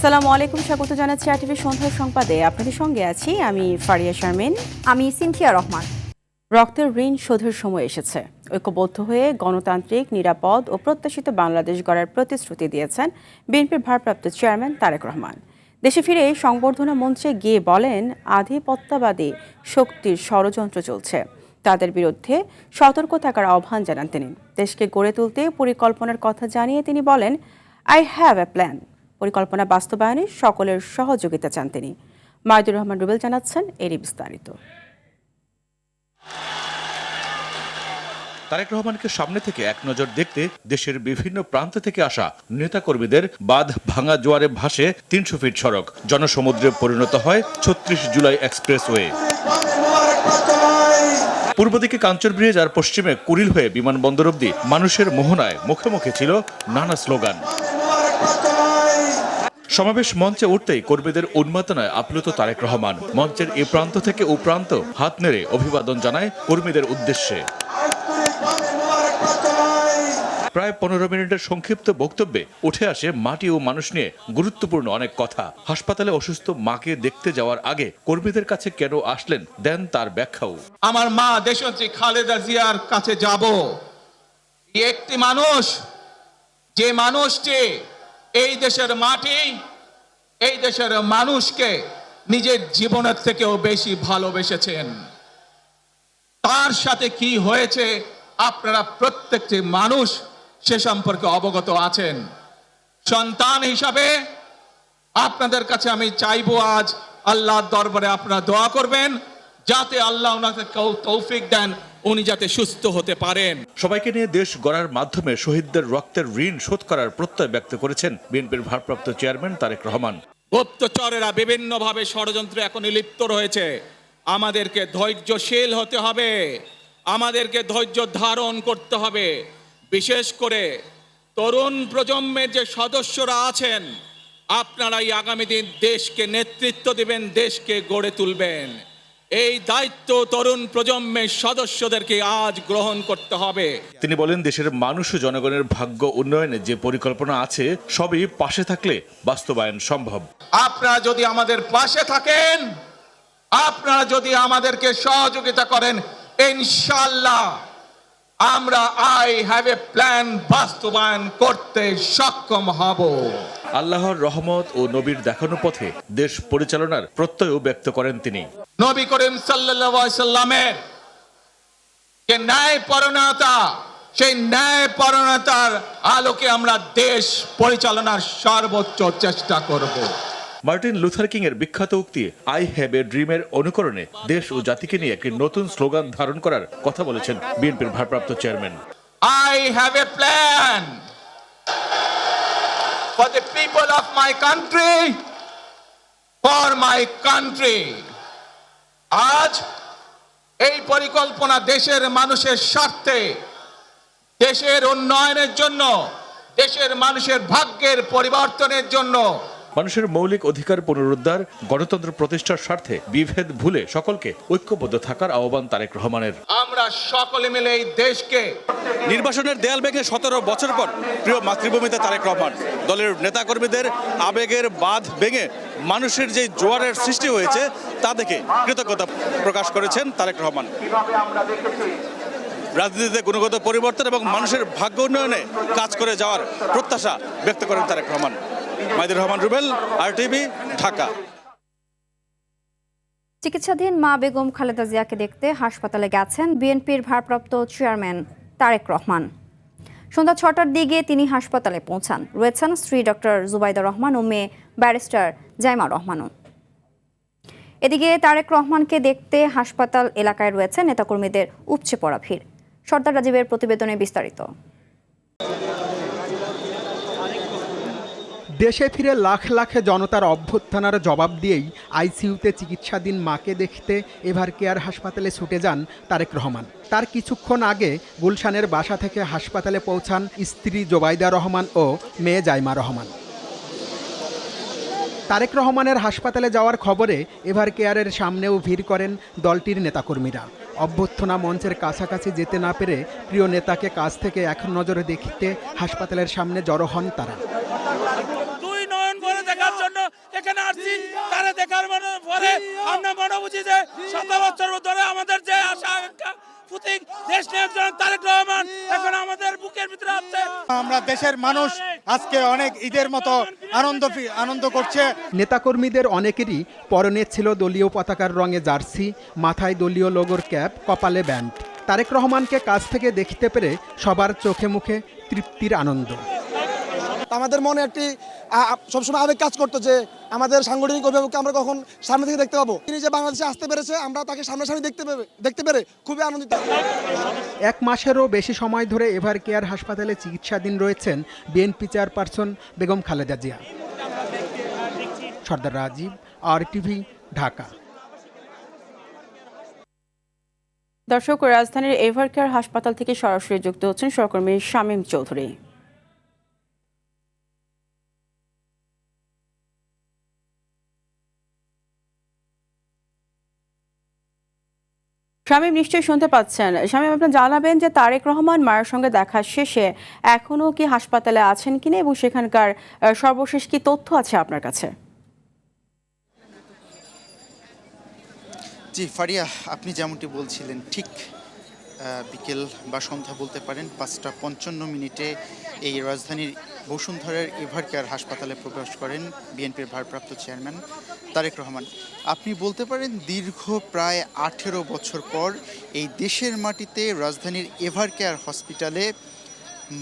আসসালামু আলাইকুম, স্বাগত জানাচ্ছি আরটিভি সন্ধ্যার সংবাদে। আপনাদের সঙ্গে আছি আমি ফারিয়া শারমিন। আমি সিনথিয়া রহমান। রক্তের ঋণ শোধের সময় এসেছে। ঐক্যবদ্ধ হয়ে গণতান্ত্রিক, নিরাপদ ও প্রত্যাশিত বাংলাদেশ গড়ার প্রতিশ্রুতি দিয়েছেন বিএনপির ভারপ্রাপ্ত চেয়ারম্যান তারেক রহমান। দেশে ফিরে সংবর্ধনা মঞ্চে গিয়ে বলেন, আধিপত্যবাদী শক্তির ষড়যন্ত্র চলছে, তাদের বিরুদ্ধে সতর্ক থাকার আহ্বান জানান তিনি। দেশকে গড়ে তুলতে পরিকল্পনার কথা জানিয়ে তিনি বলেন, আই হ্যাভ এ প্ল্যান। পরিকল্পনা বাস্তবায়নে সকলের সহযোগিতা চান তিনি। মাইদুর রহমান রুবেল জানাচ্ছেন এরই বিস্তারিত। তারেক রহমানকে সামনে থেকে এক নজর দেখতে দেশের বিভিন্ন প্রান্ত থেকে আসা নেতাকর্মীদের বাঁধ ভাঙা জোয়ারে ভাসে ৩০০ ফিট সড়ক, জনসমুদ্রে পরিণত হয় ৩৬ জুলাই এক্সপ্রেসওয়ে। পূর্ব দিকে কাঞ্চন ব্রিজ আর পশ্চিমে কুড়িল হয়ে বিমানবন্দর অবধি মানুষের মোহনায় মুখে মুখে ছিল নানা স্লোগান। সমাবেশ মঞ্চে উঠতেই কর্মীদের উন্মাদনায় আপ্লুত তারেক রহমান মঞ্চের এ প্রান্ত থেকে ও প্রান্ত হাত নেড়ে অভিবাদন জানায় কর্মীদের উদ্দেশ্যে। প্রায় ১৫ মিনিটের সংক্ষিপ্ত বক্তব্যে উঠে আসে মাটি ও মানুষ নিয়ে গুরুত্বপূর্ণ অনেক কথা। হাসপাতালে অসুস্থ মাকে দেখতে যাওয়ার আগে কর্মীদের কাছে কেন আসলেন দেন তার ব্যাখ্যাও। আমার মা দেশনেত্রী খালেদা জিয়ার কাছে যাব, একটি মানুষ, যে মানুষটি এই দেশের মাটি, এই দেশের মানুষকে নিজের জীবনের থেকেও বেশি ভালোবেসেছেন। তার সাথে কি হয়েছে আপনারা প্রত্যেকটি মানুষ সে সম্পর্কে অবগত আছেন। সন্তান হিসাবে আপনাদের কাছে আমি চাইবো, আজ আল্লাহর দরবারে আপনারা দোয়া করবেন যাতে আল্লাহ ওনাকে তৌফিক দেন, উনি যাতে সুস্থ হতে পারেন। সবাইকে নিয়ে দেশ গড়ার মাধ্যমে শহীদদের রক্তের ঋণ শোধ করার প্রত্যয় ব্যক্ত করেছেন বিএনপির ভারপ্রাপ্ত চেয়ারম্যান তারেক রহমান। গুপ্তচরেরা বিভিন্নভাবে ষড়যন্ত্রে এখন লিপ্ত রয়েছে। আমাদেরকে ধৈর্যশীল হতে হবে, আমাদেরকে ধৈর্য ধারণ করতে হবে। বিশেষ করে তরুণ প্রজন্মের যে সদস্যরা আছেন, আপনারাই আগামী দিন দেশকে নেতৃত্ব দিবেন, দেশকে গড়ে তুলবেন। এই দায়িত্ব তরুণ প্রজন্মের সদস্যদেরকে আজ গ্রহণ করতে হবে। তিনি বলেন, দেশের মানুষ ও জনগণের ভাগ্য উন্নয়নে যে পরিকল্পনা আছে সবই পাশে থাকলে বাস্তবায়ন সম্ভব। আপনারা যদি আমাদের পাশে থাকেন, আপনারা যদি আমাদেরকে সহযোগিতা করেন, ইনশাআল্লাহ আমরা আই হ্যাভ এ প্ল্যান বাস্তবায়ন করতে সক্ষম হব। আল্লাহর রহমত ও নবীর দেখানো পথে দেশ পরিচালনার প্রত্যয়ও ব্যক্ত করেন তিনি। নবী করিম সাল্লাল্লাহু আলাইহি সাল্লামের যে ন্যায়পরায়ণতা, সেই ন্যায়পরায়ণতার আলোকে আমরা দেশ পরিচালনার সর্বোচ্চ চেষ্টা করব। মার্টিন লুথার কিং এর বিখ্যাত উক্তি আই হ্যাভ এ ড্রিমের অনুকরণে দেশ ও জাতিকে নিয়ে একটি নতুন স্লোগান ধারণ করার কথা বলেছেন বিএনপির ভারপ্রাপ্ত chairman. I have a plan for the people of my country, for my country. আজ এই পরিকল্পনা দেশের মানুষের স্বার্থে, দেশের উন্নয়নের জন্য, দেশের মানুষের ভাগ্যের পরিবর্তনের জন্য, মানুষের মৌলিক অধিকার পুনরুদ্ধার, গণতন্ত্র প্রতিষ্ঠার স্বার্থে বিভেদ ভুলে সকলকে ঐক্যবদ্ধ থাকার আহ্বান তারেক রহমানের। আমরা সকলে মিলে এই দেশকে নির্বাসনের দেয়াল ভেঙে 17 বছর পর প্রিয় মাতৃভূমিতে তারেক রহমান দলের নেতাকর্মীদের আবেগের বাঁধ ভেঙে মানুষের যে জোয়ারের সৃষ্টি হয়েছে তা দেখে কৃতজ্ঞতা প্রকাশ করেছেন তারেক রহমান। রাজনীতিতে গুণগত পরিবর্তন এবং মানুষের ভাগ্য উন্নয়নে কাজ করে যাওয়ার প্রত্যাশা ব্যক্ত করেন তারেক রহমান। মাইদুর রহমান রুবেল, আরটিভি, ঢাকা। চিকিৎসাধীন মা বেগম খালেদা জিয়াকে দেখতে হাসপাতালে গেছেন বিএনপির ভারপ্রাপ্ত চেয়ারম্যান তারেক রহমান। সন্ধ্যা 6টার দিকে তিনি হাসপাতালে পৌঁছান। রয়েছেন স্ত্রী ডক্টর জুবাইদা রহমান ও মেয়ে ব্যারিস্টার জাইমা রহমানও। এদিকে তারেক রহমানকে দেখতে হাসপাতাল এলাকায় রয়েছে নেতাকর্মীদের উপচে পড়া ভিড়। সর্দার রাজীবের প্রতিবেদনে বিস্তারিত। দেশে ফিরে লাখ লাখ জনতার অভ্যুত্থানের জবাব দিয়েই আইসিইউতে চিকিৎসাধীন মাকে দেখতে এভার কেয়ার হাসপাতালে ছুটে যান তারেক রহমান। তার কিছুক্ষণ আগে গুলশানের বাসা থেকে হাসপাতালে পৌঁছান স্ত্রী জোবাইদা রহমান ও মেয়ে জাইমা রহমান। তারেক রহমানের হাসপাতালে যাওয়ার খবরে এভার কেয়ারের সামনেও ভিড় করেন দলটির নেতাকর্মীরা। অভ্যর্থনা মঞ্চের কাছাকাছি যেতে না পেরে প্রিয় নেতাকে কাছ থেকে এক নজরে দেখতে হাসপাতালের সামনে জড়ো হন তারা। দুই নয়ন ভরে দেখার জন্য পেয়েছি, তারা দেখার পরে আমরা মনে বুঝি যে 17 বছর ধরে আমাদের যে আশা আকাঙ্ক্ষা প্রতীক দেশ নিয়ন্ত্রণ তারেক রহমান এখন আমাদের বুকের ভিতরে আছে। আমরা দেশের মানুষ আজকে অনেক ঈদের মতো আনন্দ করছে। নেতাকর্মীদের অনেকেরই পরনে ছিল দলীয় পতাকার রঙে জার্সি, মাথায় দলীয় লোগোর ক্যাপ, কপালে ব্যান্ড। তারেক রহমানকে কাছ থেকে দেখতে পেরে সবার চোখে মুখে তৃপ্তির আনন্দ। আমাদের মনে একটি সবসময় আবেগ কাজ করতো যে আমাদের সাংগঠনিক অভিভাবককে আমরা কখন সামনে থেকে দেখতে পাবো। তিনি যে বাংলাদেশে আসতে পেরেছে, আমরা তাকে সামনাসামনি দেখতে পেরে খুবই আনন্দিত। 1 মাসেরও বেশি সময় ধরে এভার কেয়ার হাসপাতালে চিকিৎসাধীন রয়েছেন বিএনপি চেয়ারপারসন বেগম খালেদা জিয়া। সর্দার রাজীব, RTV, ঢাকা। দর্শক, রাজধানীর এভার কেয়ার হাসপাতাল থেকে সরাসরি যুক্ত হচ্ছেন সহকর্মী শামীম চৌধুরী। শামীম, নিশ্চয়ই শুনতে পাচ্ছেন। শামীম, আপনি জানাবেন যে তারেক রহমান মায়ের সঙ্গে দেখা শেষে এখনো কি হাসপাতালে আছেন কিনা এবং সেখানকার সর্বশেষ কি তথ্য আছে আপনার কাছে? জি ফারিয়া, আপনি যেমনটি বলছিলেন ঠিক বিকেল বা সন্ধ্যা বলতে পারেন 5:55 এই রাজধানীর বসুন্ধরার এভার কেয়ার হাসপাতালে প্রবেশ করেন বিএনপির ভারপ্রাপ্ত চেয়ারম্যান তারেক রহমান। আপনি বলতে পারেন দীর্ঘ প্রায় 18 বছর পর এই দেশের মাটিতে রাজধানীর এভার কেয়ার হসপিটালে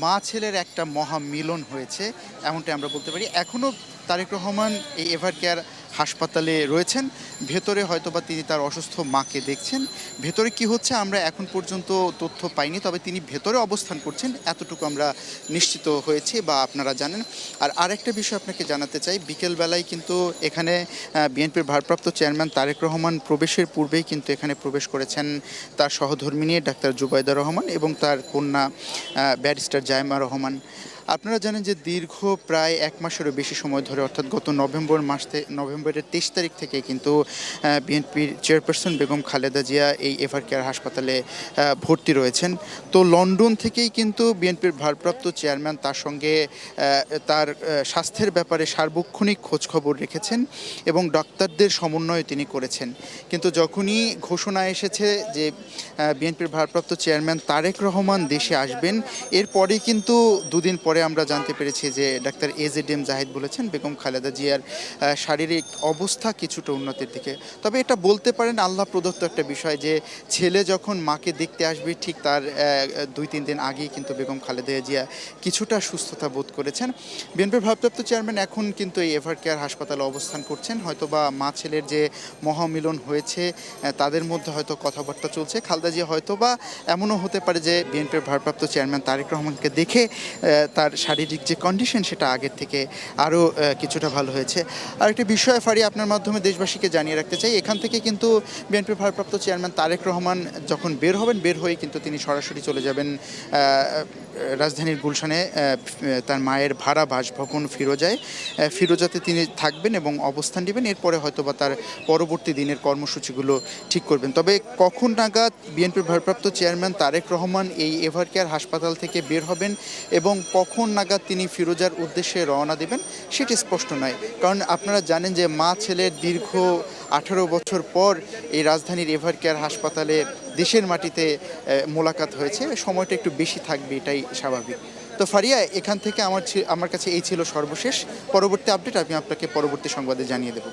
মা ছেলের একটা মহা মিলন হয়েছে, এমনটা আমরা বলতে পারি। এখনও তারেক রহমান এই এভার কেয়ার হাসপাতালে রয়েছেন। ভেতরে হয়তোবা তিনি তার অসুস্থ মাকে দেখছেন। ভেতরে কি হচ্ছে আমরা এখন পর্যন্ত তথ্য পাইনি, তবে তিনি ভেতরে অবস্থান করছেন এতটুকু আমরা নিশ্চিত হয়েছি বা আপনারা জানেন। আর আরেকটা বিষয় আপনাকে জানাতে চাই, বিকেলবেলায় কিন্তু এখানে বিএনপির ভারপ্রাপ্ত চেয়ারম্যান তারেক রহমান প্রবেশের পূর্বেই কিন্তু এখানে প্রবেশ করেছেন তার সহধর্মিণী ডাক্তার জুবাইদা রহমান এবং তার কন্যা ব্যারিস্টার জাইমা রহমান। আপনারা জানেন যে দীর্ঘ প্রায় 1 মাসেরও বেশি সময় ধরে অর্থাৎ গত নভেম্বরের 23 তারিখ থেকে কিন্তু বিএনপির চেয়ারপারসন বেগম খালেদা জিয়া এই এভার কেয়ার হাসপাতালে ভর্তি রয়েছেন। তো লন্ডন থেকেই কিন্তু বিএনপির ভারপ্রাপ্ত চেয়ারম্যান তার সঙ্গে তার স্বাস্থ্যের ব্যাপারে সার্বক্ষণিক খোঁজখবর রেখেছেন এবং ডাক্তারদের সমন্বয় তিনি করেছেন। কিন্তু যখনই ঘোষণা এসেছে যে বিএনপির ভারপ্রাপ্ত চেয়ারম্যান তারেক রহমান দেশে আসবেন, এরপরেই কিন্তু দুদিন পরে আমরা জানতে পেরেছি যে ডাক্তার AZM জাহিদ বলেছেন বেগম খালেদা জিয়ার শারীরিক অবস্থা কিছুটা উন্নতির দিকে। তবে এটা বলতে পারেন আল্লাহ প্রদত্ত একটা বিষয় যে ছেলে যখন মাকে দেখতে আসবে ঠিক তার 2-3 দিন আগেই কিন্তু বেগম খালেদা জিয়া কিছুটা সুস্থতা বোধ করেছেন। বিএনপির ভারপ্রাপ্ত চেয়ারম্যান এখন কিন্তু এই এভার কেয়ার হাসপাতালে অবস্থান করছেন। হয়তোবা মা ছেলের যে মহামিলন হয়েছে তাদের মধ্যে হয়তো কথাবার্তা চলছে। খালেদা জিয়া হয়তোবা এমনও হতে পারে যে বিএনপির ভারপ্রাপ্ত চেয়ারম্যান তারেক রহমানকে দেখে তার শারীরিক যে কন্ডিশন সেটা আগের থেকে আরও কিছুটা ভালো হয়েছে। আরেকটি বিষয় ফারি আপনার মাধ্যমে দেশবাসীকে জানিয়ে রাখতে চাই, এখান থেকে কিন্তু বিএনপির ভারপ্রাপ্ত চেয়ারম্যান তারেক রহমান যখন বের হয়ে কিন্তু তিনি সরাসরি চলে যাবেন রাজধানীর গুলশানে তার মায়ের ভাড়া বাসভবন ফিরোজাতে তিনি থাকবেন এবং অবস্থান নেবেন। এরপরে হয়তোবা তার পরবর্তী দিনের কর্মসূচিগুলো ঠিক করবেন। তবে কখন নাগাদ বিএনপির ভারপ্রাপ্ত চেয়ারম্যান তারেক রহমান এই এভার কেয়ার হাসপাতাল থেকে বের হবেন এবং কখন নাগাদ তিনি ফিরোজার উদ্দেশ্যে রওনা দেবেন সেটি স্পষ্ট নয়। কারণ আপনারা জানেন যে মা ছেলের দীর্ঘ 18 বছর পর এই রাজধানীর এভার কেয়ার হাসপাতালে দেশের মাটিতে মোলাকাত হয়েছে, সময়টা একটু বেশি থাকবে, এটাই স্বাভাবিক। তো ফারিয়া, এখান থেকে আমার কাছে এই ছিল সর্বশেষ। পরবর্তী আপডেট আমি আপনাকে পরবর্তী সংবাদে জানিয়ে দেব।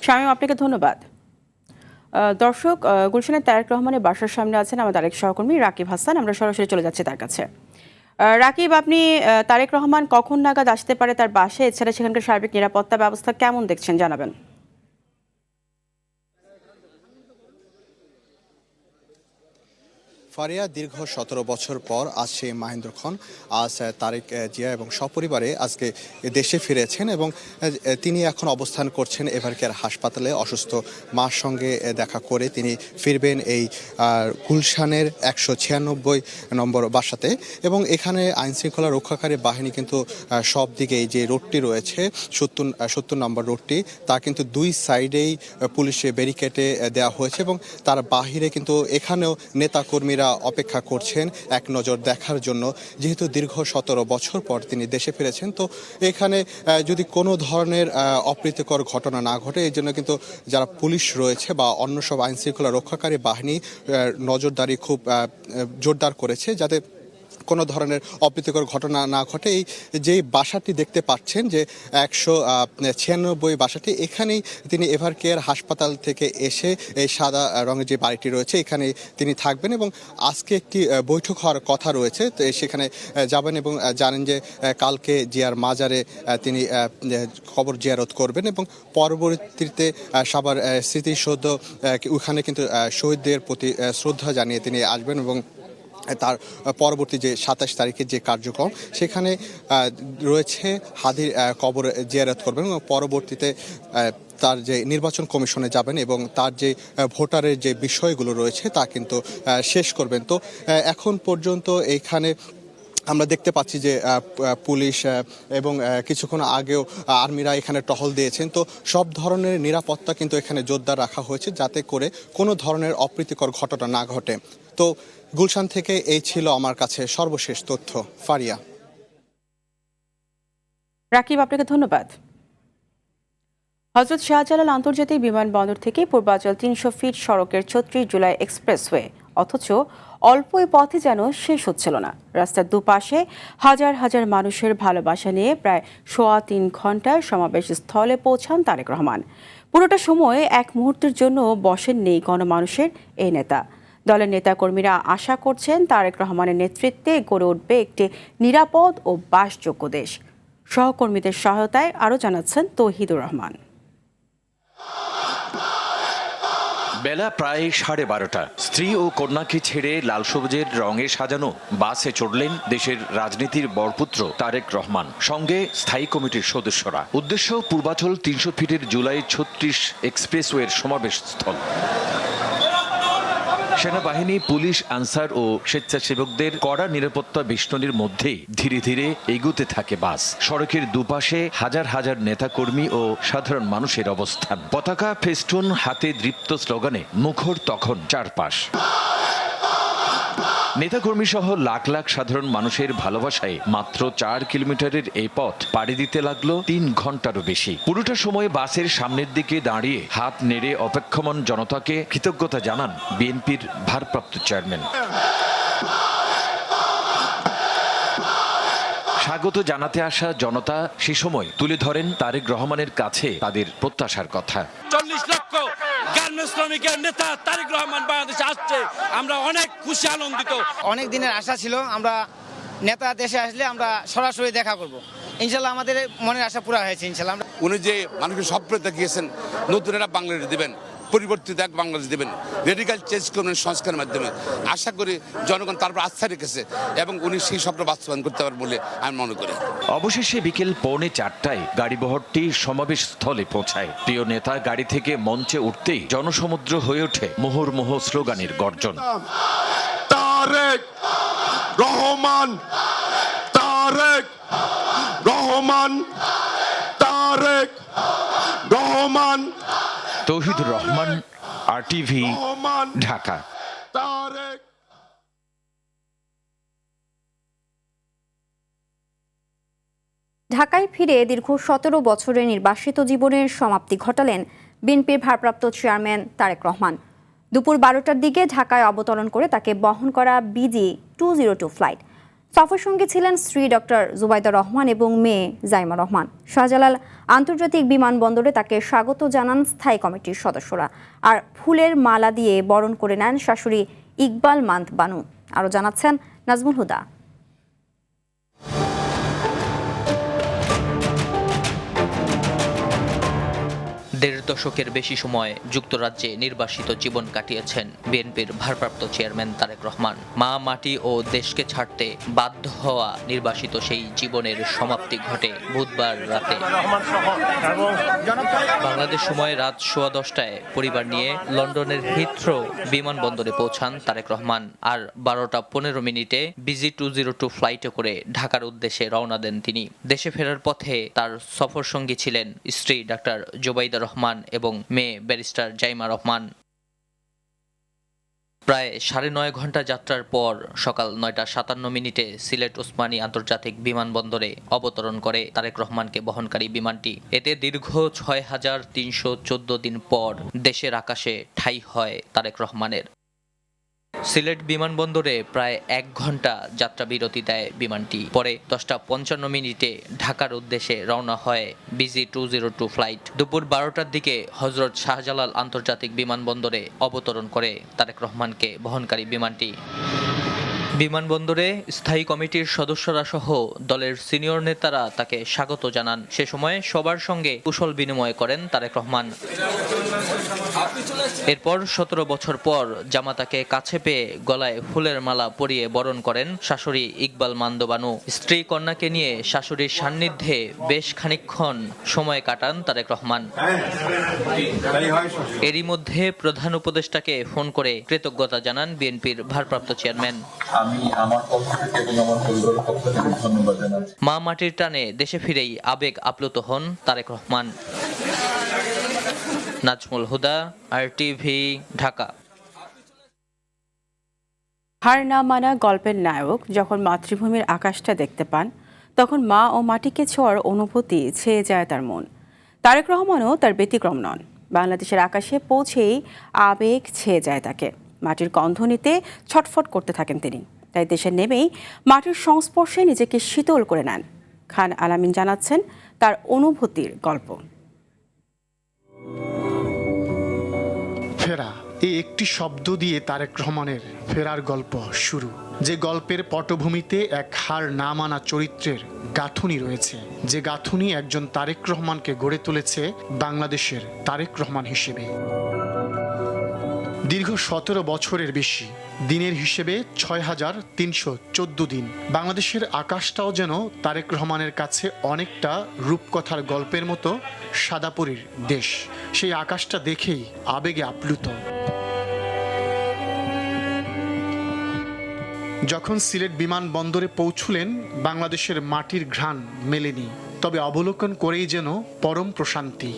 শামীম, আপনাকে ধন্যবাদ। দর্শক, গুলশানের তারেক রহমানের বাসার সামনে আছেন আমাদের আরেক সহকর্মী রাকিব হাসান। আমরা সরাসরি চলে যাচ্ছি তার কাছে। রাকিব, আপনি তারেক রহমান কখন নাগাদ আসতে পারে তার বাসায়, এছাড়া সেখানকার সার্বিক নিরাপত্তা ব্যবস্থা কেমন দেখছেন জানাবেন। ফারিয়া, দীর্ঘ 17 বছর পর আজ সেই মাহেন্দ্র খন আজ তারেক জিয়া এবং সপরিবারে আজকে দেশে ফিরেছেন এবং তিনি এখন অবস্থান করছেন এভার কেয়ার হাসপাতালে। অসুস্থ মার সঙ্গে দেখা করে তিনি ফিরবেন এই গুলশানের 196 নম্বর বাসাতে এবং এখানে আইনশৃঙ্খলা রক্ষাকারী বাহিনী কিন্তু সব দিকেই যে রোডটি রয়েছে 70 নম্বর রোডটি, তা কিন্তু 2 সাইডেই পুলিশে ব্যারিকেডে দেওয়া হয়েছে এবং তার বাহিরে কিন্তু এখানেও নেতাকর্মীরা কর্মীরা অপেক্ষা করছেন এক নজর দেখার জন্য। যেহেতু দীর্ঘ 17 বছর পর তিনি দেশে ফিরেছেন, তো এখানে যদি কোনো ধরনের অপ্রীতিকর ঘটনা না ঘটে, এই জন্য কিন্তু যারা পুলিশ রয়েছে বা অন্য সব আইনশৃঙ্খলা রক্ষাকারী বাহিনী নজরদারি খুব জোরদার করেছে যাতে কোনো ধরনের অপ্রীতিকর ঘটনা না ঘটে। এই যেই বাসাটি দেখতে পাচ্ছেন যে 196 বাসাটি, এখানেই তিনি এভারকেয়ার হাসপাতাল থেকে এসে এই সাদা রঙের যে বাড়িটি রয়েছে এখানে তিনি থাকবেন এবং আজকে একটি বৈঠক হওয়ার কথা রয়েছে। তো সেখানে যাবেন এবং জানেন যে কালকে জিয়ার মাজারে তিনি কবর জিয়ারত করবেন এবং পরবর্তীতে সাভার স্মৃতিসৌধ ওখানে কিন্তু শহীদদের প্রতি শ্রদ্ধা জানিয়ে তিনি আসবেন এবং তার পরবর্তী যে 27 তারিখের যে কার্যক্রম সেখানে রয়েছে হাদির কবর জিয়ারত করবেন এবং পরবর্তীতে তার যে নির্বাচন কমিশনে যাবেন এবং তার যে ভোটারের যে বিষয়গুলো রয়েছে তা কিন্তু শেষ করবেন। তো এখন পর্যন্ত এইখানে আমরা দেখতে পাচ্ছি যে পুলিশ এবং কিছুক্ষণ আগেও আর্মিরা এখানে টহল দিয়েছেন। তো সব ধরনের নিরাপত্তা কিন্তু এখানে জোরদার রাখা হয়েছে যাতে করে কোনো ধরনের অপ্রীতিকর ঘটনা না ঘটে। তো গুলশান থেকে এই ছিল আমার কাছে সর্বশেষ তথ্য। ফারিয়া। রাকিব, আপনাকে ধন্যবাদ। হযরত শাহজালাল আন্তর্জাতিক বিমানবন্দর থেকে পূর্বাচল 300 ফিট সড়কের 36 জুলাই এক্সপ্রেসওয়ে, অথচ অল্পই পথে যেন শেষ হচ্ছিল না। রাস্তার দুপাশে হাজার হাজার মানুষের ভালোবাসা নিয়ে প্রায় 3.25 ঘন্টার সমাবেশ স্থলে পৌঁছান তারেক রহমান। পুরোটা সময় এক মুহূর্তের জন্য বসেননি গণমানুষের এই নেতা। দলের নেতাকর্মীরা আশা করছেন তারেক রহমানের নেতৃত্বে গড়ে উঠবে একটি নিরাপদ ও বাসযোগ্য দেশ। সহকর্মীদের সহায়তায় আরও জানাচ্ছেন তৌহিদুর রহমান। বেলা প্রায় 12:30। স্ত্রী ও কন্যাকে ছেড়ে লাল সবুজের রঙে সাজানো বাসে চড়লেন দেশের রাজনীতির বরপুত্র তারেক রহমান, সঙ্গে স্থায়ী কমিটির সদস্যরা। উদ্দেশ্য পূর্বাচল 300 ফিটের জুলাই 36 এক্সপ্রেসওয়ের সমাবেশ স্থল। সেনাবাহিনী, পুলিশ, আনসার ও স্বেচ্ছাসেবকদের কড়া নিরাপত্তা বেষ্টনীর মধ্যেই ধীরে ধীরে এগুতে থাকে বাস। সড়কের দুপাশে হাজার হাজার নেতাকর্মী ও সাধারণ মানুষের অবস্থান। পতাকা, ফেস্টুন হাতে দৃপ্ত স্লোগানে মুখর তখন চারপাশ। নেতাকর্মী সহ লাখ লাখ সাধারণ মানুষের ভালোবাসায় মাত্র 4 কিলোমিটারের এই পথ পাড়ি দিতে লাগলো 3 ঘন্টারও বেশি। পুরোটা সময় বাসের সামনের দিকে দাঁড়িয়ে হাত নেড়ে অপেক্ষমান জনতাকে কৃতজ্ঞতা জানান বিএনপির ভারপ্রাপ্ত চেয়ারম্যান। স্বাগত জানাতে আসা জনতা সে সময় তুলে ধরেন তারেক রহমানের কাছে তাদের প্রত্যাশার কথা। 40 লক্ষ গার্মেন্টস শ্রমিকের নেতা তারেক রহমান বাংলাদেশে আসছে, আমরা অনেক খুশি, আনন্দিত। অনেক দিনের আশা ছিল আমরা নেতা দেশে আসলে আমরা সরাসরি দেখা করব। ইনশাল্লাহ আমাদের মনের আশা পুরা হয়েছে। ইনশাল্লাহ উনি যে মানুষকে স্বপ্ন দেখিয়েছেন, নতুন একটা বাংলাদেশ দেবেন, পরিবর্তিত এক বাংলাদেশ দেবেন, রেডিক্যাল চেঞ্জ করবেন সংস্কারের মাধ্যমে। আশা করি জনগণ তারপর আস্থা রেখেছে এবং উনি সেই স্বপ্ন বাস্তবায়ন করতে পারবেন বলে আমি মনে করি। অবশেষে বিকেল 3:45 গাড়িবহরটি সমাবেশ স্থলে পৌঁছায়। প্রিয় নেতা গাড়ি থেকে মঞ্চে উঠতেই জনসমুদ্র হয়ে ওঠে মুহুর্মুহ স্লোগানের গর্জন। তারেক রহমান, তারেক রহমান, তারেক রহমান। তৌহিদুর রহমান, RTV, ঢাকা। ঢাকায় ফিরে দীর্ঘ 17 বছরের নির্বাসিত জীবনের সমাপ্তি ঘটালেন বিএনপির ভারপ্রাপ্ত চেয়ারম্যান তারেক রহমান। দুপুর 12টার দিকে ঢাকায় অবতরণ করে তাকে বহন করা BG-202 ফ্লাইট। সফরসঙ্গী ছিলেন স্ত্রী ডক্টর জুবাইদা রহমান এবং মেয়ে জাইমা রহমান। শাহজালাল আন্তর্জাতিক বিমানবন্দরে তাকে স্বাগত জানান স্থায়ী কমিটির সদস্যরা, আর ফুলের মালা দিয়ে বরণ করে নেন শাশুড়ি ইকবাল মান্দ বানু। আরও জানাচ্ছেন নাজমুল হুদা। দেড় দশকের বেশি সময় যুক্তরাজ্যে নির্বাসিত জীবন কাটিয়েছেন বিএনপির ভারপ্রাপ্ত চেয়ারম্যান তারেক রহমান। মা, মাটি ও দেশকে ছাড়তে বাধ্য হওয়া নির্বাসিত সেই জীবনের সমাপ্তি ঘটে বুধবার রাতে। বাংলাদেশ সময় রাত 10:15টায় পরিবার নিয়ে লন্ডনের হিথ্রো বিমানবন্দরে পৌঁছান তারেক রহমান। আর 12:15 BG-202 ফ্লাইটে করে ঢাকার উদ্দেশ্যে রওনা দেন তিনি। দেশে ফেরার পথে তার সফর সঙ্গী ছিলেন স্ত্রী ডাক্তার জুবাইদা রহমান এবং মেয়ে ব্যারিস্টার জাইমা রহমান। প্রায় 9.5 ঘন্টা যাত্রার পর সকাল 9:57 সিলেট ওসমানী আন্তর্জাতিক বিমানবন্দরে অবতরণ করে তারেক রহমানকে বহনকারী বিমানটি। এতে দীর্ঘ 6,314 দিন পর দেশের আকাশে ঠাঁই হয় তারেক রহমানের। সিলেট বিমানবন্দরে প্রায় 1 ঘন্টা যাত্রা বিরতি দেয় বিমানটি। পরে 10:55 ঢাকার উদ্দেশ্যে রওনা হয় BG202 ফ্লাইট। দুপুর 12টার দিকে হযরত শাহজালাল আন্তর্জাতিক বিমানবন্দরে অবতরণ করে তারেক রহমানকে বহনকারী বিমানটি। বিমানবন্দরে স্থায়ী কমিটির সদস্যরা সহ দলের সিনিয়র নেতারা তাকে স্বাগত জানান। সে সময় সবার সঙ্গে কুশল বিনিময় করেন তারেক রহমান। এরপর 17 বছর পর জামাতাকে কাছে পেয়ে গলায় ফুলের মালা পরিয়ে বরণ করেন শাশুড়ি ইকবাল মান্দবানু। স্ত্রী কন্যাকে নিয়ে শাশুড়ির সান্নিধ্যে বেশ খানিকক্ষণ সময় কাটান তারেক রহমান। এরই মধ্যে প্রধান উপদেষ্টাকে ফোন করে কৃতজ্ঞতা জানান বিএনপির ভারপ্রাপ্ত চেয়ারম্যান। আমি আমার পক্ষ থেকে এবং আমার পরিবারের পক্ষ থেকে ধন্যবাদ জানাচ্ছি। মা মাটির টানে দেশে ফিরেই আবেগ আপ্লুত হন তারেক রহমান। নাজমুল হুদা, RTV, ঢাকা। হার না মানা গল্পের নায়ক যখন মাতৃভূমির আকাশটা দেখতে পান, তখন মা ও মাটিকে ছোঁয়ার অনুভূতি ছেয়ে যায় তার মন। তারেক রহমানও তার ব্যতিক্রম নন। বাংলাদেশের আকাশে পৌঁছেই আবেগ ছেয়ে যায় তাকে। মাটির গন্ধ নিতে ছটফট করতে থাকেন তিনি। তাই দেশে নেমেই মাটির সংস্পর্শে নিজেকে শীতল করে নেন। খান আলামিন জানাচ্ছেন তার অনুভূতির গল্প। ফেরা, এই একটি শব্দ দিয়ে তারেক রহমানের ফেরার গল্প শুরু। যে গল্পের পটভূমিতে এক হার না মানা চরিত্রের গাঁথুনি রয়েছে, যে গাঁথুনি একজন তারেক রহমানকে গড়ে তুলেছে বাংলাদেশের তারেক রহমান হিসেবে। দীর্ঘ 17 বছরের বেশি দিনের হিসেবে 6,314 দিন। বাংলাদেশের আকাশটাও যেন তারেক রহমানের কাছে অনেকটা রূপকথার গল্পের মতো সাদাপরীর দেশ। সেই আকাশটা দেখেই আবেগে আপ্লুত। যখন সিলেট বিমানবন্দরে পৌঁছলেন, বাংলাদেশের মাটির ঘ্রাণ মেলেনি, তবে অবলোকন করেই যেন পরম প্রশান্তি।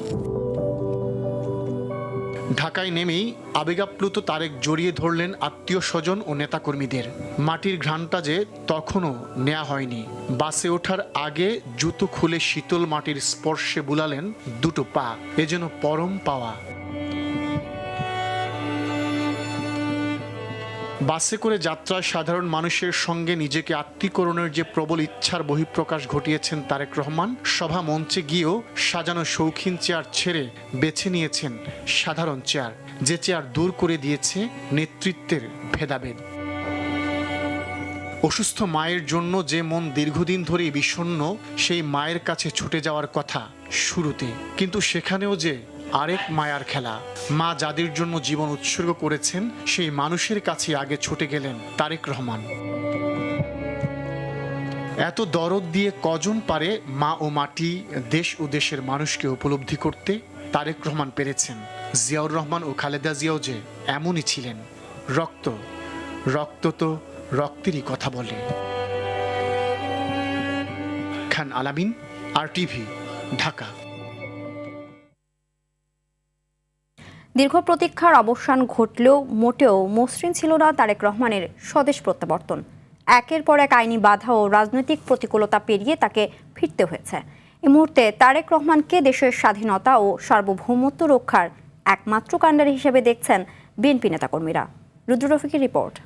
ঢাকায় নেমেই আবেগাপ্লুত তারেক জড়িয়ে ধরলেন আত্মীয় স্বজন ও নেতাকর্মীদের। মাটির ঘ্রাণটা যে তখনও নেওয়া হয়নি। বাসে ওঠার আগে জুতো খুলে শীতল মাটির স্পর্শে বুলালেন দুটো পা। এ যেন পরম পাওয়া। বাসে করে যাত্রায় সাধারণ মানুষের সঙ্গে নিজেকে আত্মীকরণের যে প্রবল ইচ্ছার বহিঃপ্রকাশ ঘটিয়েছেন তারেক রহমান, সভা মঞ্চে গিয়েও সাজানো শৌখিন চেয়ার ছেড়ে বেছে নিয়েছেন সাধারণ চেয়ার, যে চেয়ার দূর করে দিয়েছে নেতৃত্বের ভেদাভেদ। অসুস্থ মায়ের জন্য যে মন দীর্ঘদিন ধরেই বিষণ্ণ, সেই মায়ের কাছে ছুটে যাওয়ার কথা শুরুতে, কিন্তু সেখানেও যে আরেক মায়ার খেলা। মা যাদের জন্য জীবন উৎসর্গ করেছেন, সেই মানুষের কাছে আগে ছুটে গেলেন তারেক রহমান। এত দরদ দিয়ে কজন পারে মা ও মাটি, দেশ ও দেশের মানুষকে উপলব্ধি করতে? তারেক রহমান পেরেছেন। জিয়াউর রহমান ও খালেদা জিয়াও যে এমনই ছিলেন। রক্ত, রক্ত তো রক্তেরই কথা বলে। খান আলামিন, RTV, ঢাকা। দীর্ঘ প্রতীক্ষার অবসান ঘটলেও মোটেও মসৃণ ছিল না তারেক রহমানের স্বদেশ প্রত্যাবর্তন। একের পর এক আইনি বাধা ও রাজনৈতিক প্রতিকূলতা পেরিয়ে তাকে ফিরতে হয়েছে। এই মুহূর্তে তারেক রহমানকে দেশের স্বাধীনতা ও সার্বভৌমত্ব রক্ষার একমাত্র কাণ্ডারি হিসেবে দেখছেন বিএনপি নেতাকর্মীরা। রুদ্র রফিকের রিপোর্ট।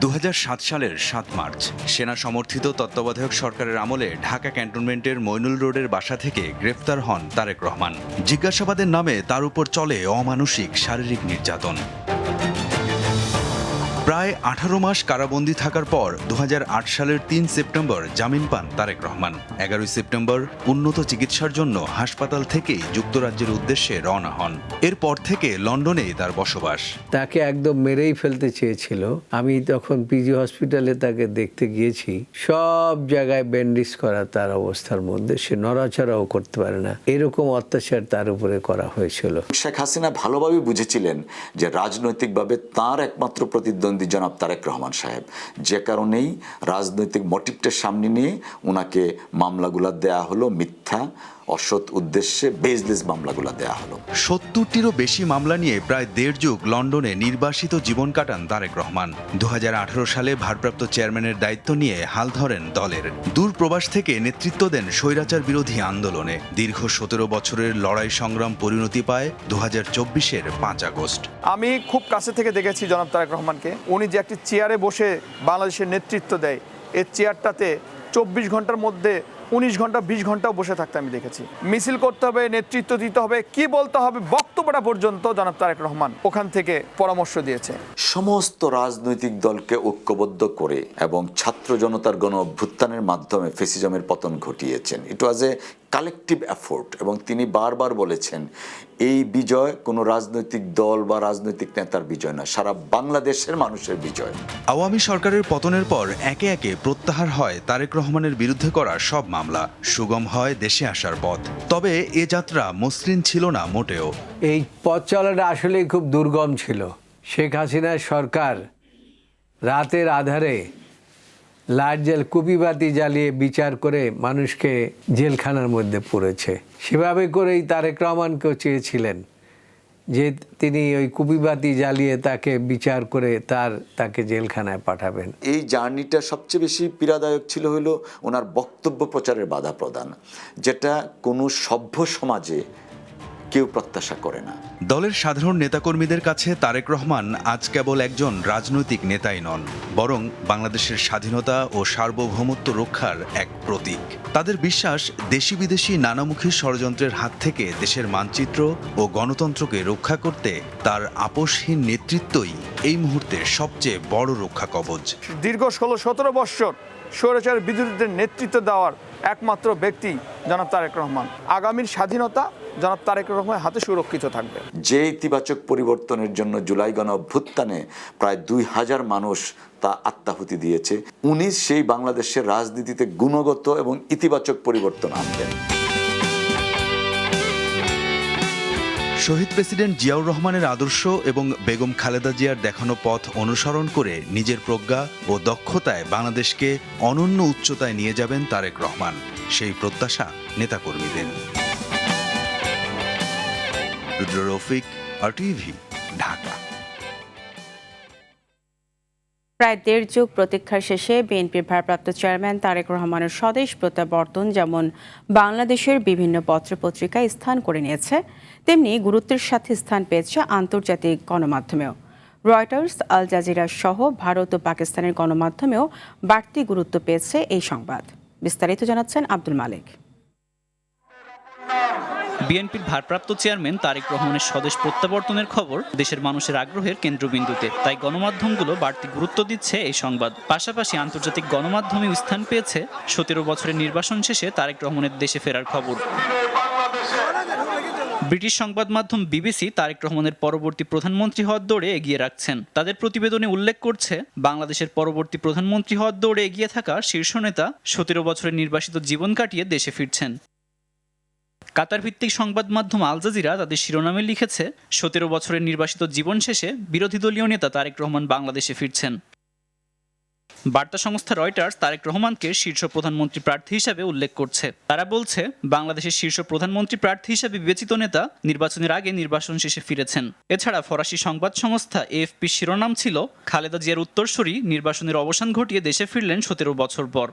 2007 সালের 7 মার্চ সেনা সমর্থিত তত্ত্বাবধায়ক সরকারের আমলে ঢাকা ক্যান্টনমেন্টের মইনুল রোডের বাসা থেকে গ্রেফতার হন তারেক রহমান। জিজ্ঞাসাবাদের নামে তার উপর চলে অমানুষিক শারীরিক নির্যাতন। প্রায় 18 মাস কারাবন্দী থাকার পর 2008 সালের 3 সেপ্টেম্বর জামিন পান তারেক রহমান। 11 সেপ্টেম্বর উন্নত চিকিৎসার জন্য হাসপাতাল থেকেই যুক্তরাজ্যের উদ্দেশ্যে রওনা হন। এরপর থেকে লন্ডনেই তার বসবাস। তাকে একদম মেরেই ফেলতে চেয়েছিল। আমি তখন পিজি হসপিটালে তাকে দেখতে গিয়েছি। সব জায়গায় ব্যান্ডেজ করা তার অবস্থার মধ্যে, সে নড়াচড়াও করতে পারে না, এরকম অত্যাচার তার উপরে করা হয়েছিল। শেখ হাসিনা ভালোভাবে বুঝেছিলেন যে রাজনৈতিকভাবে তার একমাত্র প্রতিদ্বন্দ্বী জনাব তারেক রহমান সাহেব, যে কারণেই রাজনৈতিক মোটিভটা সামনে নিয়ে ওনাকে মামলাগুলো দেয়া হলো মিথ্যা অসৎ উদ্দেশ্যে বেজলেস মামলাগুলো দেয়া হলো। 70টিরও বেশি মামলা নিয়ে প্রায় 1.5 যুগ লন্ডনে নির্বাসিত জীবন কাটান তারেক রহমান। 2018 সালে ভারপ্রাপ্ত চেয়ারম্যানের দায়িত্ব নিয়ে হাল ধরেন দলের। দূর প্রবাস থেকে নেতৃত্ব দেন স্বৈরাচার বিরোধী আন্দোলনে। দীর্ঘ 17 বছরের লড়াই সংগ্রাম পরিণতি পায় 2024-এর 5 আগস্ট। আমি খুব কাছে থেকে দেখেছি জনাব তারেক রহমানকে। উনি যে একটি চেয়ারে বসে বাংলাদেশের নেতৃত্ব দেয়, এই চেয়ারটাতে 24 ঘন্টার মধ্যে 19 ঘন্টা 20 ঘন্টাও বসে থাকতে আমি দেখেছি। মিছিল করতে হবে, নেতৃত্ব দিতে হবে, কি বলতে হবে, বক্তব্যটা পর্যন্ত জনাব তারেক রহমান ওখান থেকে পরামর্শ দিয়েছে। সমস্ত রাজনৈতিক দলকে ঐক্যবদ্ধ করে এবং ছাত্র জনতার গণ অভ্যুত্থানের মাধ্যমে ফ্যাসিজমের পতন ঘটিয়েছেন। ইট ওয়াজ এ কালেকটিভ এফোর্ট এবং তিনি বারবার বলেছেন এই বিজয় কোনো রাজনৈতিক দল বা রাজনৈতিক নেতার বিজয় না, সারা বাংলাদেশের মানুষের বিজয়। আওয়ামী সরকারের পতনের পর একে একে প্রত্যাহার হয় তারেক রহমানের বিরুদ্ধে করা সব মামলা। সুগম হয় দেশে আসার পথ। তবে এ যাত্রা মসৃণ ছিল না মোটেও। এই পথ চলাটা আসলেই খুব দুর্গম ছিল। শেখ হাসিনার সরকার রাতের আধারে লাইট জেল কুপিবাতি জ্বালিয়ে বিচার করে মানুষকে জেলখানার মধ্যে পুরেছে। সেভাবে করেই তারেক রহমানকেও চেয়েছিলেন যে তিনি ওই কুপিবাতি জ্বালিয়ে তাকে বিচার করে তাকে জেলখানায় পাঠাবেন। এই জার্নিটা সবচেয়ে বেশি পীড়াদায়ক ছিল হলো ওনার বক্তব্য প্রচারের বাধা প্রদান, যেটা কোনো সভ্য সমাজে কেউ প্রত্যাশা করে না। দলের সাধারণ নেতাকর্মীদের কাছে তারেক রহমান আজ কেবল একজন রাজনৈতিক নেতাই নন, বরং বাংলাদেশের স্বাধীনতা ও সার্বভৌমত্ব রক্ষার এক প্রতীক। তাদের বিশ্বাস, দেশি বিদেশি নানামুখী ষড়যন্ত্রের হাত থেকে দেশের মানচিত্র ও গণতন্ত্রকে রক্ষা করতে তার আপোষহীন নেতৃত্বই এই মুহূর্তে সবচেয়ে বড় রক্ষা কবচ। দীর্ঘ 16-17 বৎসর স্বৈরাচার বিরোধীদের নেতৃত্ব দেওয়ার একমাত্র ব্যক্তি জনাব তারেক রহমান। আগামীর স্বাধীনতা জনাব তারেক রহমানের হাতে সুরক্ষিত থাকবে। যে ইতিবাচক পরিবর্তনের জন্য জুলাই গণ অভ্যুত্থানে প্রায় 2000 মানুষ তা আত্মাহুতি দিয়েছে, উনি সেই বাংলাদেশের রাজনীতিতে গুণগত এবং ইতিবাচক পরিবর্তন আনবেন। শহীদ প্রেসিডেন্ট জিয়াউর রহমানের আদর্শ এবং বেগম খালেদা জিয়ার দেখানো পথ অনুসরণ করে নিজের প্রজ্ঞা ও দক্ষতায় বাংলাদেশকে অনন্য উচ্চতায় নিয়ে যাবেন তারেক রহমান, সেই প্রত্যাশা নেতাকর্মীদের। রুদ্র রফিক, RTV, ঢাকা। প্রায় 1.5 যুগ প্রতীক্ষার শেষে বিএনপির ভারপ্রাপ্ত চেয়ারম্যান তারেক রহমানের স্বদেশ প্রত্যাবর্তন যেমন বাংলাদেশের বিভিন্ন পত্রপত্রিকায় স্থান করে নিয়েছে, তেমনি গুরুত্বের সাথে স্থান পেয়েছে আন্তর্জাতিক গণমাধ্যমেও। রয়টার্স, আল জাজিরা সহ ভারত ও পাকিস্তানের গণমাধ্যমেও বাড়তি গুরুত্ব পেয়েছে এই সংবাদ। বিস্তারিত জানাচ্ছেন আব্দুল মালিক। বিএনপির ভারপ্রাপ্ত চেয়ারম্যান তারেক রহমানের স্বদেশ প্রত্যাবর্তনের খবর দেশের মানুষের আগ্রহের কেন্দ্রবিন্দুতে, তাই গণমাধ্যমগুলো বাড়তি গুরুত্ব দিচ্ছে এই সংবাদ। পাশাপাশি আন্তর্জাতিক গণমাধ্যমেও স্থান পেয়েছে 17 বছরের নির্বাসন শেষে তারেক রহমানের দেশে ফেরার খবর। ব্রিটিশ সংবাদ মাধ্যম বিবিসি তারেক রহমানের পরবর্তী প্রধানমন্ত্রী হওয়ার দৌড়ে এগিয়ে রাখছেন। তাদের প্রতিবেদনে উল্লেখ করছে, বাংলাদেশের পরবর্তী প্রধানমন্ত্রী হওয়ার দৌড়ে এগিয়ে থাকা শীর্ষ নেতা 17 বছরের নির্বাসিত জীবন কাটিয়ে দেশে ফিরছেন। কাতার ভিত্তিক সংবাদ মাধ্যম আল জাজিরা তাদের শিরোনামে লিখেছে, 17 বছরের নির্বাসিত জীবন শেষে বিরোধী দলীয় নেতা তারেক রহমান বাংলাদেশে ফিরছেন। বার্তা সংস্থা রয়টার্স তারেক রহমানকে শীর্ষ প্রধানমন্ত্রী প্রার্থী হিসাবে উল্লেখ করছে। তারা বলছে, বাংলাদেশের শীর্ষ প্রধানমন্ত্রী প্রার্থী হিসাবে বিবেচিত নেতা নির্বাচনের আগে নির্বাসন শেষে ফিরেছেন। এছাড়া ফরাসি সংবাদ সংস্থা AFP শিরোনাম ছিল, খালেদা জিয়ার উত্তরসূরি নির্বাসনের অবসান ঘটিয়ে দেশে ফিরলেন 17 বছর পর।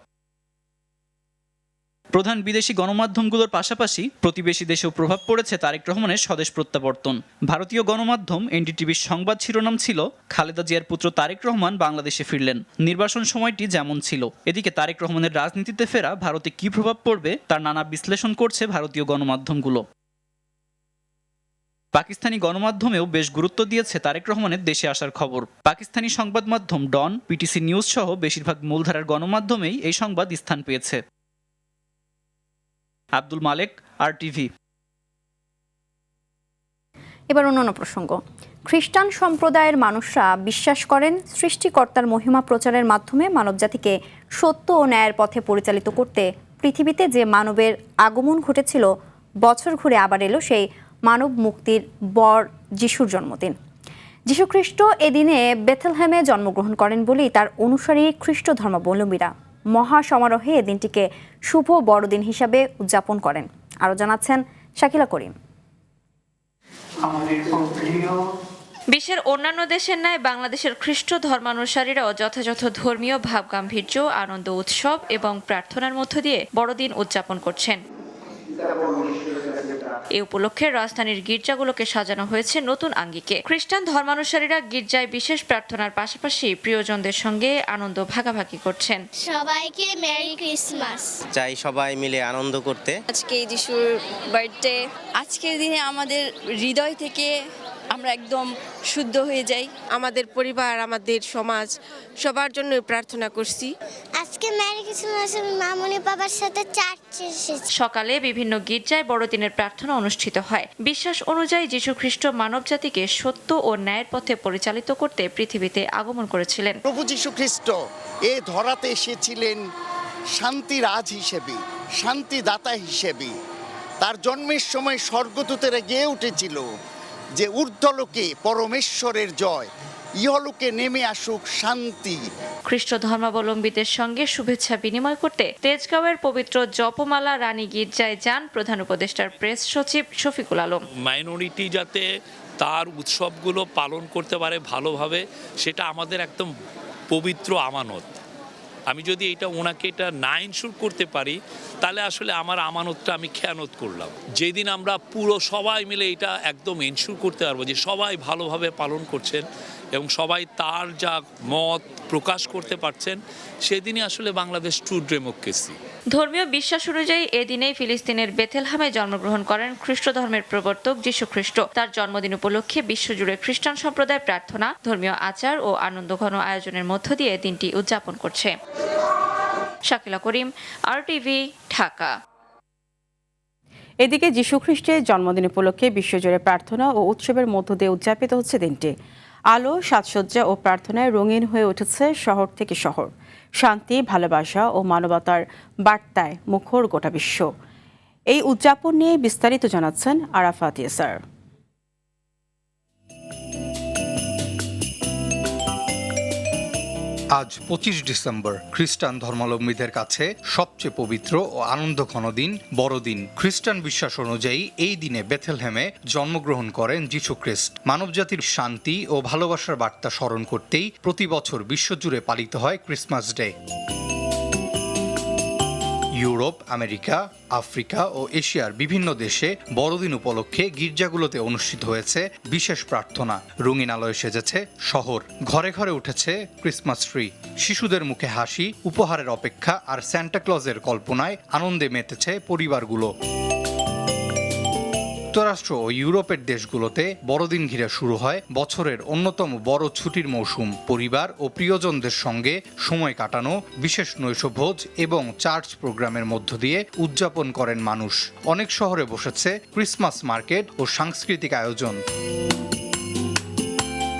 প্রধান বিদেশি গণমাধ্যমগুলোর পাশাপাশি প্রতিবেশী দেশেও প্রভাব পড়েছে তারেক রহমানের স্বদেশ প্রত্যাবর্তন। ভারতীয় গণমাধ্যম NDTVর সংবাদ শিরোনাম ছিল, খালেদা জিয়ার পুত্র তারেক রহমান বাংলাদেশে ফিরলেন, নির্বাসন সময়টি যেমন ছিল। এদিকে তারেক রহমানের রাজনীতিতে ফেরা ভারতে কী প্রভাব পড়বে তার নানা বিশ্লেষণ করছে ভারতীয় গণমাধ্যমগুলো। পাকিস্তানি গণমাধ্যমেও বেশ গুরুত্ব দিয়েছে তারেক রহমানের দেশে আসার খবর। পাকিস্তানি সংবাদ মাধ্যম ডন, PTC নিউজ সহ বেশিরভাগ মূলধারার গণমাধ্যমেই এই সংবাদ স্থান পেয়েছে। আব্দুল মালেক, RTV। এবার অন্যান্য প্রসঙ্গ। খ্রিস্টান সম্প্রদায়ের মানুষরা বিশ্বাস করেন সৃষ্টিকর্তার মহিমা প্রচারের মাধ্যমে মানবজাতিকে সত্য ও ন্যায়ের পথে পরিচালিত করতে পৃথিবীতে যে মানবের আগমন ঘটেছিল, বছর ঘুরে আবার এলো সেই মানব মুক্তির বর যিশুর জন্মদিন। যিশু খ্রিস্ট এদিনে বেথলহেমে জন্মগ্রহণ করেন বলেই তার অনুসারী খ্রিস্ট ধর্মাবলম্বীরা মহা সমারোহে এ দিনটিকে শুভ বড়দিন হিসাবে উদযাপন করেন। আরও জানাচ্ছেন শাকিলা করিম। বিশ্বের অন্যান্য দেশের ন্যায় বাংলাদেশের খ্রিস্ট ধর্মানুসারীরাও যথাযথ ধর্মীয় ভাবগাম্ভীর্য, আনন্দ, উৎসব এবং প্রার্থনার মধ্য দিয়ে বড়দিন উদযাপন করছেন। এ উপলক্ষে রাজধানীর গির্জাগুলোকে সাজানো হয়েছে নতুন আঙ্গিকে। খ্রিস্টান ধর্মানুসারীরা গির্জায় বিশেষ প্রার্থনার পাশাপাশি প্রিয়জনদের সঙ্গে আনন্দ ভাগাভাগি করছেন। সবাইকে মেরি ক্রিসমাস। চাই সবাই মিলে আনন্দ করতে। আজকে যিশুর বার্থডে, আজকের দিনে আমাদের হৃদয় থেকে আমরা একদম শুদ্ধ হয়ে যাই। আমাদের পরিবার, আমাদের সমাজ, সবার জন্য প্রার্থনা করছি। আজকে মেরি ক্রিসমাস মামুনি বাবার সাথে চার্চে এসেছি। সকালে বিভিন্ন গির্জায় বড়দিনের প্রার্থনা অনুষ্ঠিত হয়। বিশ্বাস অনুযায়ী যীশু খ্রিস্ট মানবজাতিকে সত্য ও ন্যায়ের পথে পরিচালিত করতে পৃথিবীতে আগমন করেছিলেন। প্রভু যীশু খ্রিস্ট এ ধরাতে এসেছিলেন শান্তিরাজ হিসেবে, শান্তিদাতা হিসেবে। তার জন্মের সময় স্বর্গদূতেরা গেয়ে উঠেছিল যে ঊর্ধ্বলোকে পরমেশ্বরের জয়, ইহলোকে নেমে আসুক শান্তি। খ্রিস্ট ধর্মাবলম্বীদের সঙ্গে শুভেচ্ছা বিনিময় করতে তেজগাঁওয়ের পবিত্র জপমালা রানী গির্জায় যান প্রধান উপদেষ্টার প্রেস সচিব শফিকুল আলম। মাইনরিটি যাতে তার উৎসবগুলো পালন করতে পারে ভালোভাবে, সেটা আমাদের একদম পবিত্র আমানত। আমি যদি ওনাকে এটা না ইনশিওর করতে পারি, তাহলে আসলে আমার আমানতটা আমি খেয়ানত করলাম। যেদিন আমরা পুরো সবাই মিলে এটা একদম ইনশিওর করতে পারবো যে সবাই ভালোভাবে পালন করছেন এবং সবাই তার যা মত প্রকাশ করতে পারছেন, সেদিনই আসলে বাংলাদেশ ট্রু ডেমোক্রেসি। ধর্মীয় বিশ্বাস অনুযায়ী এদিনেই ফিলিস্তিনের বেথেলহামে জন্মগ্রহণ করেন খ্রিস্ট ধর্মের প্রবর্তক যীশু খ্রিস্ট। তার জন্মদিন উপলক্ষে বিশ্বজুড়ে খ্রিস্টান সম্প্রদায় প্রার্থনা, ধর্মীয় আচার ও আনন্দঘন আয়োজনের মধ্য দিয়ে দিনটি উদযাপন করছে। শাকিলা করিম, RTV, ঢাকা। এদিকে যীশু খ্রিস্টের জন্মদিন উপলক্ষে বিশ্বজুড়ে প্রার্থনা ও উৎসবের মধ্য দিয়ে উদযাপিত হচ্ছে দিনটি। আলো, সাজসজ্জা ও প্রার্থনায় রঙিন হয়ে উঠেছে শহর থেকে শহর। শান্তি, ভালোবাসা ও মানবতার বার্তায় মুখর গোটা বিশ্ব। এই উদযাপন নিয়ে বিস্তারিত জানাচ্ছেন আরাফাত ইয়াসার। আজ 25 ডিসেম্বর খ্রিস্টান ধর্মাবলম্বীদের কাছে সবচেয়ে পবিত্র ও আনন্দঘন দিন, বড়দিন। খ্রিস্টান বিশ্বাস অনুযায়ী এই দিনে বেথেলহেমে জন্মগ্রহণ করেন যীশু খ্রিস্ট। মানবজাতির শান্তি ও ভালোবাসার বার্তা স্মরণ করতেই প্রতি বছর বিশ্বজুড়ে পালিত হয় Christmas day. Europe, America, Africa ও এশিয়ার বিভিন্ন দেশে বড়দিন উপলক্ষে গির্জাগুলোতে অনুষ্ঠিত হয়েছে বিশেষ প্রার্থনা। রঙিন আলোয় সেজেছে শহর, ঘরে ঘরে উঠেছে ক্রিসমাস ট্রি। শিশুদের মুখে হাসি, উপহারের অপেক্ষা আর সান্টা ক্লজের কল্পনায় আনন্দে মেতেছে পরিবারগুলো। যুক্তরাষ্ট্র ও ইউরোপের দেশগুলোতে বড়দিন ঘিরে শুরু হয় বছরের অন্যতম বড় ছুটির মৌসুম। পরিবার ও প্রিয়জনদের সঙ্গে সময় কাটানো, বিশেষ নৈশভোজ এবং চার্চ প্রোগ্রামের মধ্য দিয়ে উদযাপন করেন মানুষ। অনেক শহরে বসেছে ক্রিসমাস মার্কেট ও সাংস্কৃতিক আয়োজন।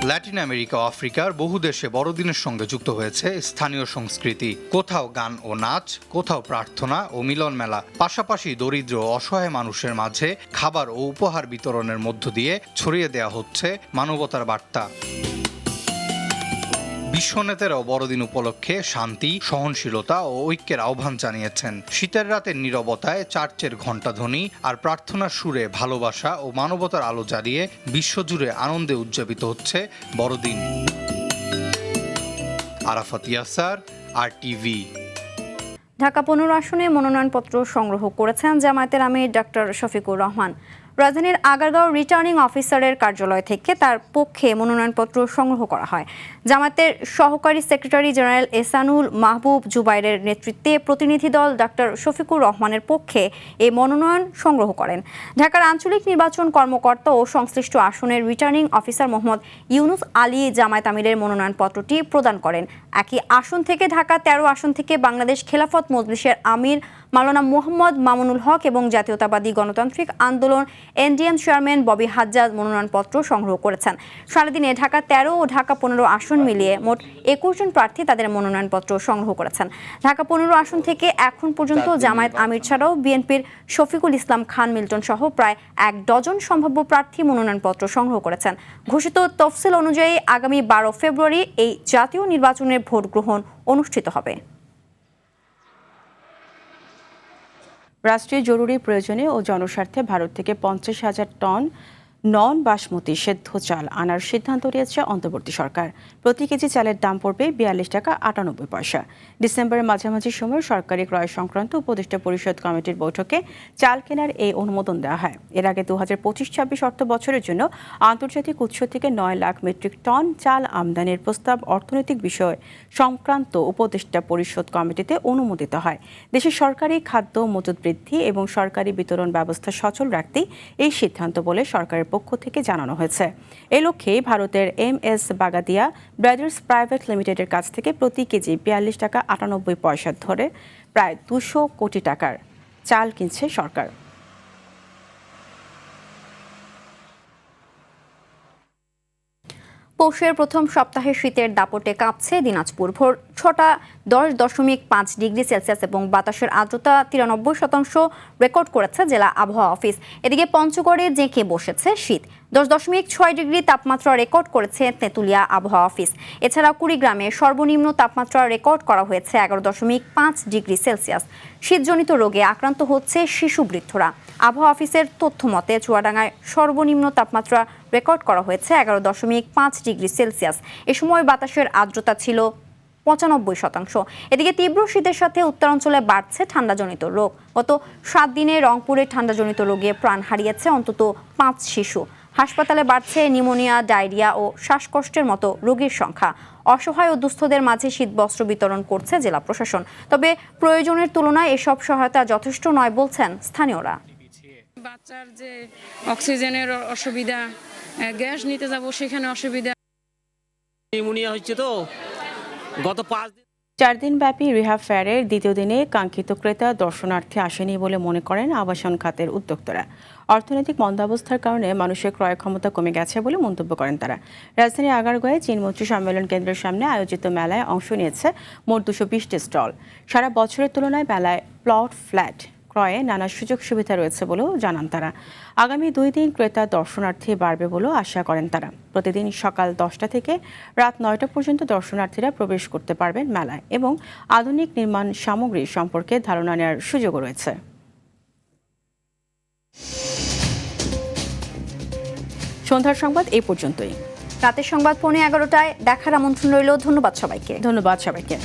ল্যাটিন আমেরিকা ও আফ্রিকার বহু দেশে বড়দিনের সঙ্গে যুক্ত হয়েছে স্থানীয় সংস্কৃতি। কোথাও গান ও নাচ, কোথাও প্রার্থনা ও মিলন মেলা। পাশাপাশি দরিদ্র ও অসহায় মানুষের মাঝে খাবার ও উপহার বিতরণের মধ্য দিয়ে ছড়িয়ে দেওয়া হচ্ছে মানবতার বার্তা। বিশ্বনেতারাও বড়দিন উপলক্ষে শান্তি, সহনশীলতা ও ঐক্যের আহ্বান জানিয়েছেন। শীতের রাতের নীরবতায় চার্চের ঘণ্টাধ্বনি আর প্রার্থনার সুরে ভালোবাসা ও মানবতার আলো জ্বালিয়ে বিশ্বজুড়ে আনন্দে উদযাপিত হচ্ছে বড়দিন। আরাফাত ইয়াসার, RTV। ঢাকা 15 আসনে মনোনয়নপত্র সংগ্রহ করেছেন জামায়াতের আমির ডক্টর শফিকুর রহমান। রাজধানীর আগারগাঁও রিটার্নিং অফিসারের কার্যালয় থেকে তার পক্ষে মনোনয়নপত্র সংগ্রহ করা হয়। জামায়াতের সহকারী সেক্রেটারি জেনারেল এহসানুল মাহবুব জুবাইরের নেতৃত্বে প্রতিনিধি দল ডক্টর শফিকুর রহমানের পক্ষে এই মনোনয়ন সংগ্রহ করেন। ঢাকার আঞ্চলিক নির্বাচন কর্মকর্তা ও সংশ্লিষ্ট আসনের রিটার্নিং অফিসার মোহাম্মদ ইউনুস আলী জামায়াত আমিরের মনোনয়নপত্রটি প্রদান করেন। একই আসন থেকে ঢাকা 13 আসন থেকে বাংলাদেশ খেলাফত মজলিসের আমির মাওলানা মোহাম্মদ মামুনুল হক এবং জাতীয়তাবাদী গণতান্ত্রিক আন্দোলন NDM চেয়ারম্যান ববি হাজ্জাজ মনোনয়নপত্র সংগ্রহ করেছেন। সারাদিনে ঢাকা 13 ও ঢাকা 15 আসন মিলিয়ে মোট 21 জন প্রার্থী তাদের মনোনয়নপত্র সংগ্রহ করেছেন। ঢাকা 15 আসন থেকে এখন পর্যন্ত জামায়াত আমির ছাড়াও বিএনপির শফিকুল ইসলাম খান মিল্টন সহ প্রায় 1 ডজন সম্ভাব্য প্রার্থী মনোনয়নপত্র সংগ্রহ করেছেন। ঘোষিত তফসিল অনুযায়ী আগামী 12 ফেব্রুয়ারি এই জাতীয় নির্বাচনের ভোট গ্রহণ অনুষ্ঠিত হবে। রাষ্ট্রীয় জরুরি প্রয়োজনে ও জনস্বার্থে ভারত থেকে 50,000 টন নন বাসমতি সেদ্ধ চাল আনার সিদ্ধান্ত নিয়েছে অন্তর্বর্তী সরকার। প্রতি কেজি চালের দাম পড়বে 42 টাকা 98 পয়সা। ডিসেম্বরের মাঝামাঝি সময় সরকারি ক্রয় সংক্রান্ত উপদেষ্টা পরিষদ কমিটির বৈঠকে চাল কেনার এই অনুমোদন দেওয়া হয়। এর আগে 2025-26 অর্থ বছরের জন্য আন্তর্জাতিক উৎস থেকে 9 লাখ মেট্রিক টন চাল আমদানির প্রস্তাব অর্থনৈতিক বিষয় সংক্রান্ত উপদেষ্টা পরিষদ কমিটিতে অনুমোদিত হয়। দেশের সরকারি খাদ্য মজুত বৃদ্ধি এবং সরকারি বিতরণ ব্যবস্থা সচল রাখতেই এই সিদ্ধান্ত বলে সরকারের পক্ষ থেকে জানানো হয়েছে। এ লক্ষ্যে ভারতের MS বাগাদিয়া ব্রাদার্স প্রাইভেট লিমিটেডের কাছ থেকে প্রতি কেজি 42 টাকা 98 পয়সা ধরে প্রায় 200 কোটি টাকার চাল কিনছে সরকার। পৌষের প্রথম সপ্তাহে শীতের দাপটে কাঁপছে দিনাজপুর। ভোর 6টা 10.5 ডিগ্রি সেলসিয়াস এবং বাতাসের আর্দ্রতা 93% রেকর্ড করেছে জেলা আবহাওয়া অফিস। এদিকে পঞ্চগড়ে জেঁকে বসেছে শীত। 10.6 ডিগ্রি তাপমাত্রা রেকর্ড করেছে তেঁতুলিয়া আবহাওয়া অফিস। এছাড়া কুড়িগ্রামে সর্বনিম্ন তাপমাত্রা রেকর্ড করা হয়েছে 11.5 ডিগ্রি সেলসিয়াস। শীতজনিত রোগে আক্রান্ত হচ্ছে শিশু বৃদ্ধরা। আবহাওয়া অফিসের তথ্য মতে চুয়াডাঙ্গায় সর্বনিম্ন তাপমাত্রা রেকর্ড করা হয়েছে 11.5 ডিগ্রি সেলসিয়াস। এ সময় বাতাসের আর্দ্রতা ছিল 95%। এদিকে তীব্র শীতের সাথে উত্তরাঞ্চলে বাড়ছে ঠান্ডাজনিত রোগ। গত 7 দিনে রংপুরে ঠান্ডাজনিত রোগে প্রাণ হারিয়েছে অন্তত 5 শিশু। হাসপাতালে বাড়ছে নিউমোনিয়া, ডায়রিয়া ও শ্বাসকষ্টের মতো রোগীর সংখ্যা। অসহায় ও দুস্থদের মাঝে শীতবস্ত্র বিতরণ করছে জেলা প্রশাসন। তবে প্রয়োজনের তুলনায় এসব সহায়তা যথেষ্ট নয় বলছেন স্থানীয়রা। বাচ্চার যে অক্সিজেনের অসুবিধা, গ্যাস নিতে যাব সেখানে অসুবিধা, নিউমোনিয়া হচ্ছে তো গত 5 দিন। 4 দিন ব্যাপী রিহাব ফেয়ারের দ্বিতীয় দিনে কাঙ্ক্ষিত ক্রেতা দর্শনার্থী আসেনি বলে মনে করেন আবাসন খাতের উদ্যোক্তারা। অর্থনৈতিক মন্দাবস্থার কারণে মানুষের ক্রয় ক্ষমতা কমে গেছে বলে মন্তব্য করেন তারা। রাজধানীর আগারগাঁয়ে চীনমৈত্রী সম্মেলন কেন্দ্রের সামনে আয়োজিত মেলায় অংশ নিয়েছে মোট 220টি স্টল। সারা বছরের তুলনায় মেলায় প্লট, ফ্ল্যাট ক্রয়ে নানা সুযোগ সুবিধা রয়েছে বলেও জানান তারা। আগামী 2 দিন ক্রেতা দর্শনার্থী বাড়বে বলেও আশা করেন তারা। প্রতিদিন সকাল 10টা থেকে রাত 9টা পর্যন্ত দর্শনার্থীরা প্রবেশ করতে পারবেন মেলায় এবং আধুনিক নির্মাণ সামগ্রী সম্পর্কে ধারণা নেওয়ার সুযোগও রয়েছে। সন্ধ্যার সংবাদ এই পর্যন্তই। রাতের সংবাদ 11:15টায় দেখার আমন্ত্রণ রইল। ধন্যবাদ সবাইকে।